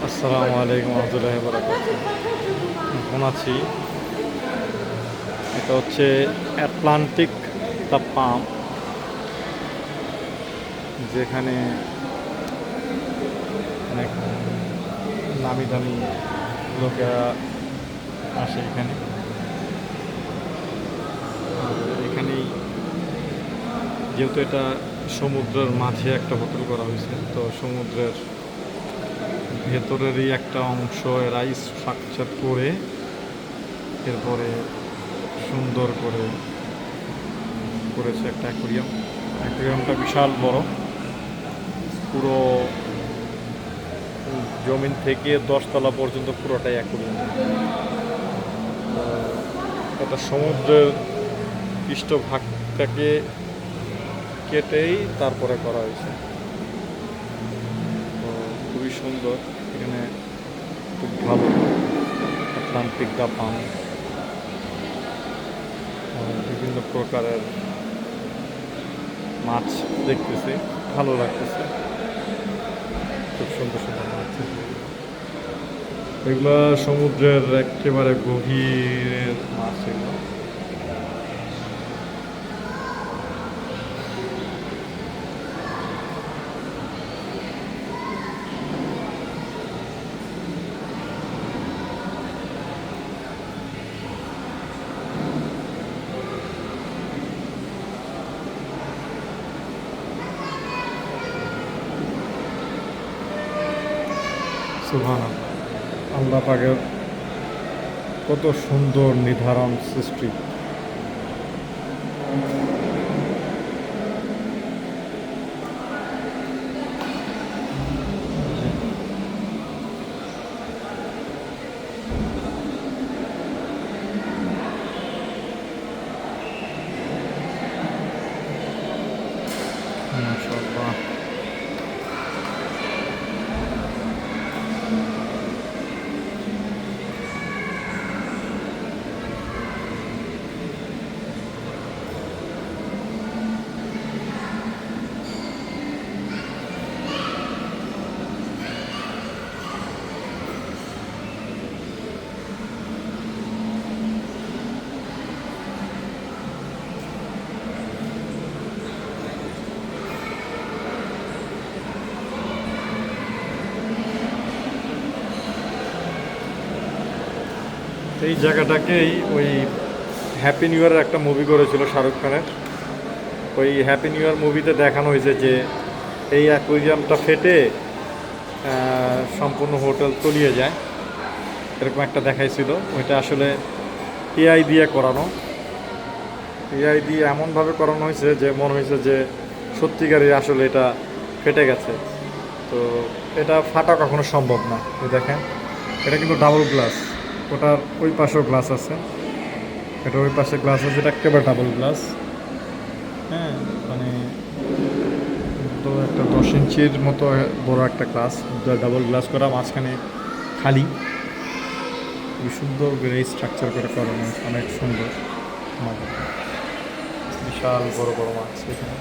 আসসালামু আলাইকুম রহমতুল্লাহি বারাকাতুহু। এখন আছি, এটা হচ্ছে অ্যাটলান্টিক দ্য পাম, যেখানে অনেক নামি দামি লোকেরা আসে এখানে। আর এখানেই, যেহেতু এটা সমুদ্রের মাঝে একটা হোটেল করা হয়েছে, তো সমুদ্রের ভেতরেরই একটা অংশ এরা স্ট্রাকচার করে এরপরে সুন্দর করে করেছে একটা অ্যাকুরিয়াম। অ্যাকুরিয়ামটা বিশাল বড়, পুরো জমিন থেকে 10 তলা পর্যন্ত পুরোটাই অ্যাকুরিয়াম। এটা সমুদ্রের পৃষ্ঠভাগটাকে কেটেই তারপরে করা হয়েছে। তো খুবই সুন্দর, এখানে খুব ভালো অ্যাটলান্টিক দা পাম, বিভিন্ন প্রকারের মাছ দেখতেছি, ভালো লাগতেছে, খুব সুন্দর সুন্দর মাছ। এগুলো সমুদ্রের একেবারে গভীরের মাছ এগুলো। সুবহানাল্লাহ, আল্লাহ পাকের কত সুন্দর নির্ধারণ সৃষ্টি। মাশাআল্লাহ। এই জায়গাটাকেই ওই হ্যাপি নিউ ইয়ারের একটা মুভি করেছিল শাহরুখ খানের। ওই হ্যাপি নিউ ইয়ার মুভিতে দেখানো হয়েছে যে এই অ্যাকুয়ারিয়ামটা ফেটে সম্পূর্ণ হোটেল তলিয়ে যায়, এরকম একটা দেখাইছিল। ওইটা আসলে এআই দিয়ে করানো, এআই দিয়ে এমনভাবে করানো হয়েছে যে মনে হয়েছে যে সত্যিকারই আসলে এটা ফেটে গেছে। তো এটা ফাটা কখনো সম্ভব না। এই দেখেন, এটা কিন্তু ডাবল গ্লাস, ওটার ওই পাশেও গ্লাস আছে, এটা ওই পাশে গ্লাস আছে, এটা একেবারে ডাবল গ্লাস। হ্যাঁ, মানে তো একটা 10 ইঞ্চির মতো বড় একটা গ্লাস, ডাবল গ্লাস করা, মাঝখানে খালি, খুবই সুন্দর করে স্ট্রাকচার করে করানো, অনেক সুন্দর। বিশাল বড় বড় মাছ এখানে।